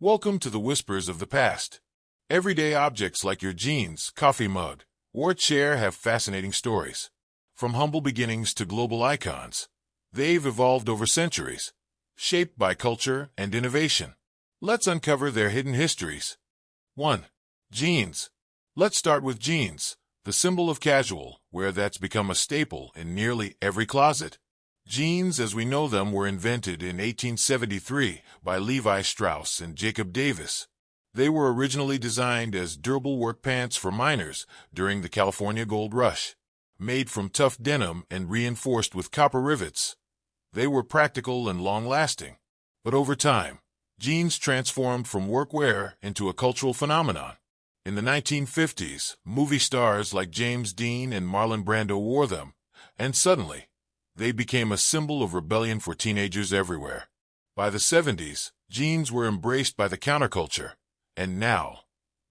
Welcome to the whispers of the past. Everyday objects like your jeans, coffee mug, or chair have fascinating stories. From humble beginnings to global icons, they've evolved over centuries, shaped by culture and innovation. Let's uncover their hidden histories. 1. Jeans. Let's start with jeans, the symbol of casual wear that's become a staple in nearly every closet. Jeans as we know them were invented in 1873 by Levi Strauss and Jacob Davis. They were originally designed as durable work pants for miners during the California Gold Rush. Made from tough denim and reinforced with copper rivets, they were practical and long-lasting. But over time, jeans transformed from workwear into a cultural phenomenon. In the 1950s, movie stars like James Dean and Marlon Brando wore them, and suddenly, they became a symbol of rebellion for teenagers everywhere. By the 70s, jeans were embraced by the counterculture, and now,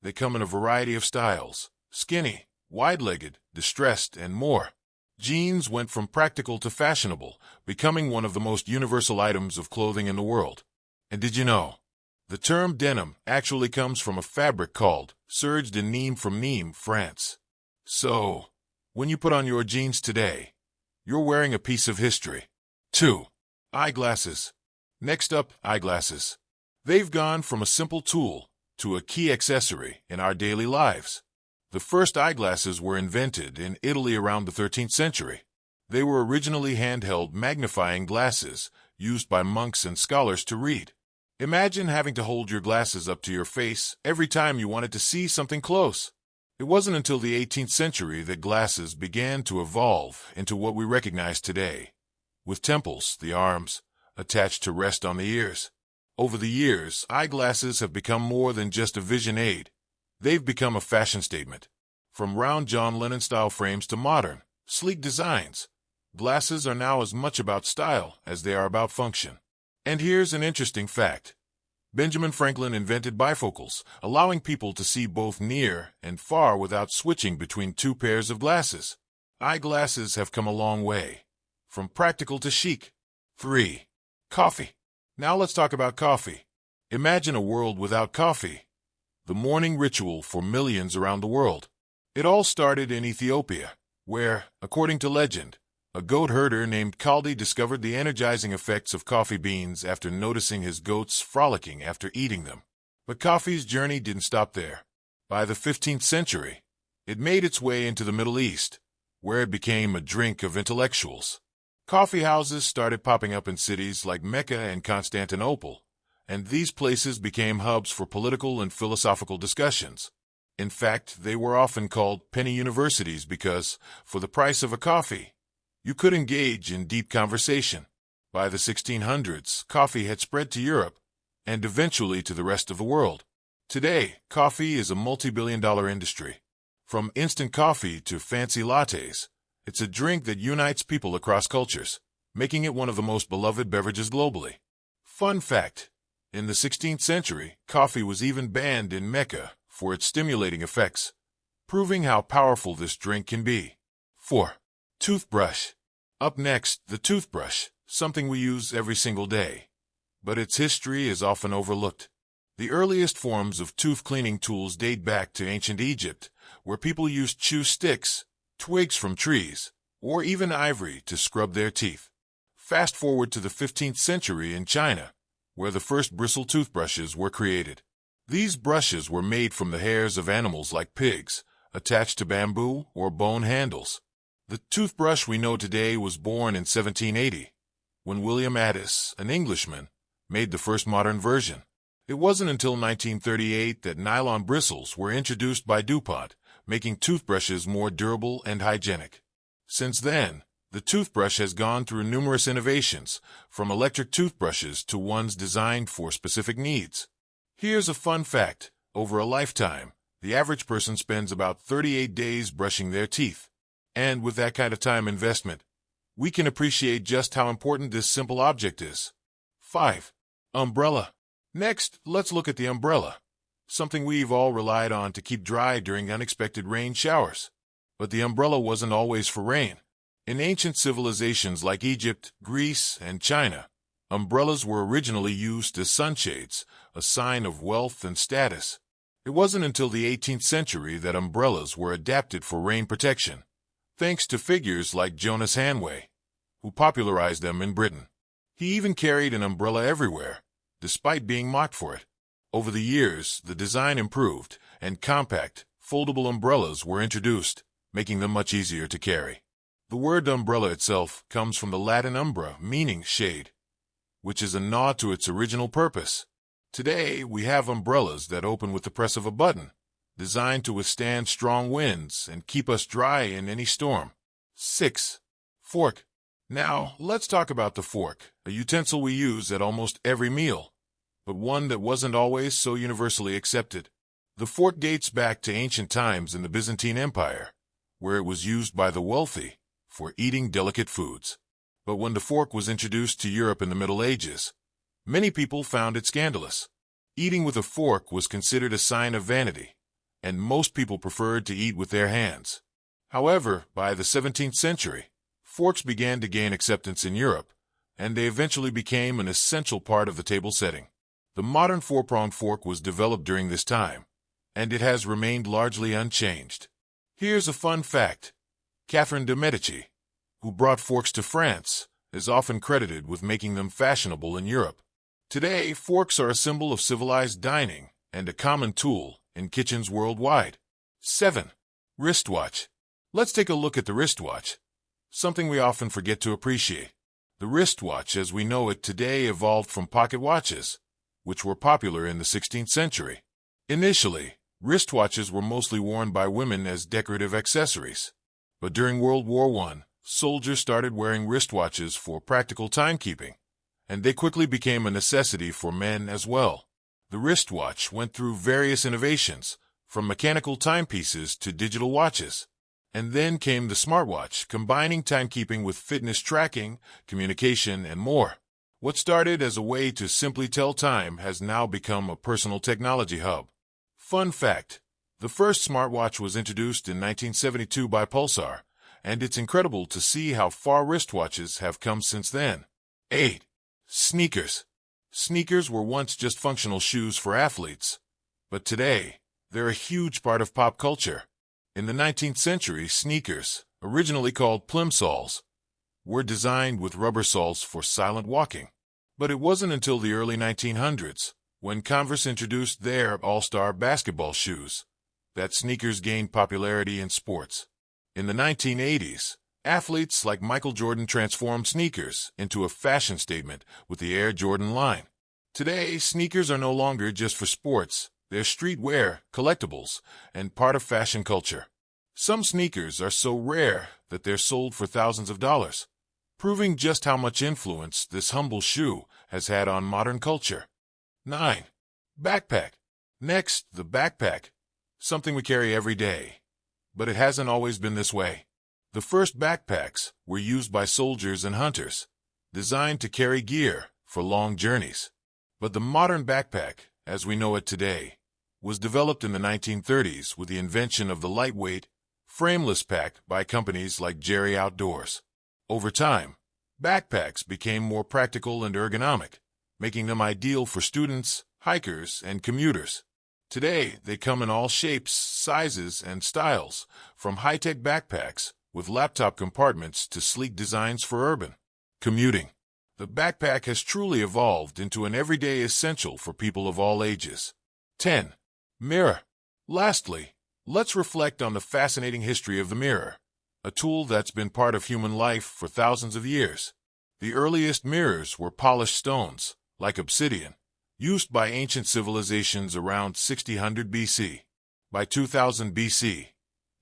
they come in a variety of styles: skinny, wide-legged, distressed, and more. Jeans went from practical to fashionable, becoming one of the most universal items of clothing in the world. And did you know? The term denim actually comes from a fabric called serge de Nîmes from Nîmes, France. So, when you put on your jeans today, you're wearing a piece of history. 2. Eyeglasses. Next up, eyeglasses. They've gone from a simple tool to a key accessory in our daily lives. The first eyeglasses were invented in Italy around the 13th century. They were originally handheld magnifying glasses used by monks and scholars to read. Imagine having to hold your glasses up to your face every time you wanted to see something close. It wasn't until the 18th century that glasses began to evolve into what we recognize today, with temples, the arms, attached to rest on the ears. Over the years, eyeglasses have become more than just a vision aid. They've become a fashion statement. From round John Lennon-style frames to modern, sleek designs, glasses are now as much about style as they are about function. And here's an interesting fact. Benjamin Franklin invented bifocals, allowing people to see both near and far without switching between two pairs of glasses. Eyeglasses have come a long way, from practical to chic. 3. Coffee. Now let's talk about coffee. Imagine a world without coffee, the morning ritual for millions around the world. It all started in Ethiopia, where, according to legend, a goat herder named Kaldi discovered the energizing effects of coffee beans after noticing his goats frolicking after eating them. But coffee's journey didn't stop there. By the 15th century, it made its way into the Middle East, where it became a drink of intellectuals. Coffee houses started popping up in cities like Mecca and Constantinople, and these places became hubs for political and philosophical discussions. In fact, they were often called penny universities because, for the price of a coffee, you could engage in deep conversation. By the 1600s, coffee had spread to Europe, and eventually to the rest of the world. Today, coffee is a multi-billion-dollar industry. From instant coffee to fancy lattes, it's a drink that unites people across cultures, making it one of the most beloved beverages globally. Fun fact: in the 16th century, coffee was even banned in Mecca for its stimulating effects, proving how powerful this drink can be. 4. Toothbrush. Up next, the toothbrush, something we use every single day. But its history is often overlooked. The earliest forms of tooth cleaning tools date back to ancient Egypt, where people used chew sticks, twigs from trees, or even ivory to scrub their teeth. Fast forward to the 15th century in China, where the first bristle toothbrushes were created. These brushes were made from the hairs of animals like pigs, attached to bamboo or bone handles. The toothbrush we know today was born in 1780, when William Addis, an Englishman, made the first modern version. It wasn't until 1938 that nylon bristles were introduced by DuPont, making toothbrushes more durable and hygienic. Since then, the toothbrush has gone through numerous innovations, from electric toothbrushes to ones designed for specific needs. Here's a fun fact. Over a lifetime, the average person spends about 38 days brushing their teeth. And with that kind of time investment, we can appreciate just how important this simple object is. 5. Umbrella. Next, let's look at the umbrella, something we've all relied on to keep dry during unexpected rain showers. But the umbrella wasn't always for rain. In ancient civilizations like Egypt, Greece, and China, Umbrellas were originally used as sunshades, a sign of wealth and status. It wasn't until the 18th century that umbrellas were adapted for rain protection, thanks to figures like Jonas Hanway, who popularized them in Britain. He even carried an umbrella everywhere, despite being mocked for it. Over the years, the design improved, and compact, foldable umbrellas were introduced, making them much easier to carry. The word umbrella itself comes from the Latin umbra, meaning shade, which is a nod to its original purpose. Today, we have umbrellas that open with the press of a button, designed to withstand strong winds and keep us dry in any storm. 6. Fork. Now, let's talk about the fork, a utensil we use at almost every meal, but one that wasn't always so universally accepted. The fork dates back to ancient times in the Byzantine Empire, where it was used by the wealthy for eating delicate foods. But when the fork was introduced to Europe in the Middle Ages, many people found it scandalous. Eating with a fork was considered a sign of vanity, and most people preferred to eat with their hands. However, by the 17th century, forks began to gain acceptance in Europe, and they eventually became an essential part of the table setting. The modern four-pronged fork was developed during this time, and it has remained largely unchanged. Here's a fun fact. Catherine de' Medici, who brought forks to France, is often credited with making them fashionable in Europe. Today, forks are a symbol of civilized dining and a common tool in kitchens worldwide. 7. Wristwatch. Let's take a look at the wristwatch, something we often forget to appreciate. The wristwatch as we know it today evolved from pocket watches, which were popular in the 16th century. Initially, wristwatches were mostly worn by women as decorative accessories. But during World War I, soldiers started wearing wristwatches for practical timekeeping, and they quickly became a necessity for men as well. The wristwatch went through various innovations, from mechanical timepieces to digital watches. And then came the smartwatch, combining timekeeping with fitness tracking, communication, and more. What started as a way to simply tell time has now become a personal technology hub. Fun fact. The first smartwatch was introduced in 1972 by Pulsar, and it's incredible to see how far wristwatches have come since then. 8. Sneakers. Sneakers were once just functional shoes for athletes, but today, they're a huge part of pop culture. In the 19th century, sneakers, originally called plimsolls, were designed with rubber soles for silent walking. But it wasn't until the early 1900s, when Converse introduced their all-star basketball shoes, that sneakers gained popularity in sports. In the 1980s, athletes like Michael Jordan transformed sneakers into a fashion statement with the Air Jordan line. Today, sneakers are no longer just for sports. They're streetwear, collectibles, and part of fashion culture. Some sneakers are so rare that they're sold for thousands of dollars, proving just how much influence this humble shoe has had on modern culture. 9. Backpack. Next, the backpack. Something we carry every day. But it hasn't always been this way. The first backpacks were used by soldiers and hunters, designed to carry gear for long journeys. But the modern backpack, as we know it today, was developed in the 1930s with the invention of the lightweight, frameless pack by companies like Jerry Outdoors. Over time, backpacks became more practical and ergonomic, making them ideal for students, hikers, and commuters. Today, they come in all shapes, sizes, and styles, from high-tech backpacks with laptop compartments to sleek designs for urban commuting. The backpack has truly evolved into an everyday essential for people of all ages. 10. Mirror. Lastly, let's reflect on the fascinating history of the mirror, a tool that's been part of human life for thousands of years. The earliest mirrors were polished stones, like obsidian, used by ancient civilizations around 600 BC. By 2000 BC,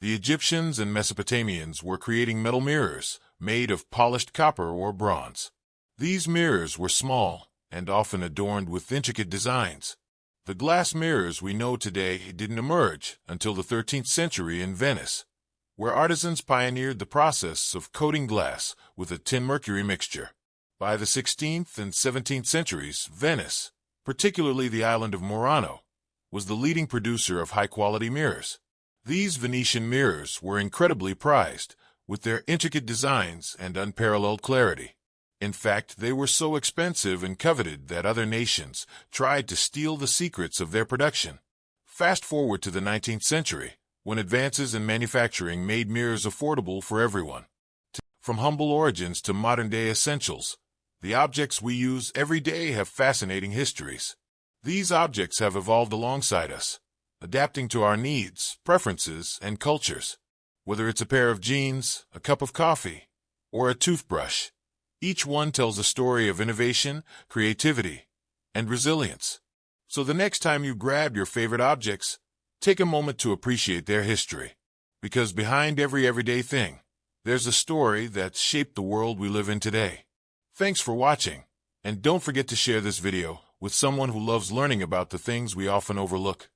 the Egyptians and Mesopotamians were creating metal mirrors made of polished copper or bronze. These mirrors were small and often adorned with intricate designs. The glass mirrors we know today didn't emerge until the 13th century in Venice, where artisans pioneered the process of coating glass with a tin-mercury mixture. By the 16th and 17th centuries, Venice, particularly the island of Murano, was the leading producer of high-quality mirrors. These Venetian mirrors were incredibly prized, with their intricate designs and unparalleled clarity. In fact, they were so expensive and coveted that other nations tried to steal the secrets of their production. Fast forward to the 19th century, when advances in manufacturing made mirrors affordable for everyone. From humble origins to modern-day essentials, the objects we use every day have fascinating histories. These objects have evolved alongside us, adapting to our needs, preferences, and cultures. Whether it's a pair of jeans, a cup of coffee, or a toothbrush, each one tells a story of innovation, creativity, and resilience. So the next time you grab your favorite objects, take a moment to appreciate their history. Because behind every everyday thing, there's a story that shaped the world we live in today. Thanks for watching, and don't forget to share this video with someone who loves learning about the things we often overlook.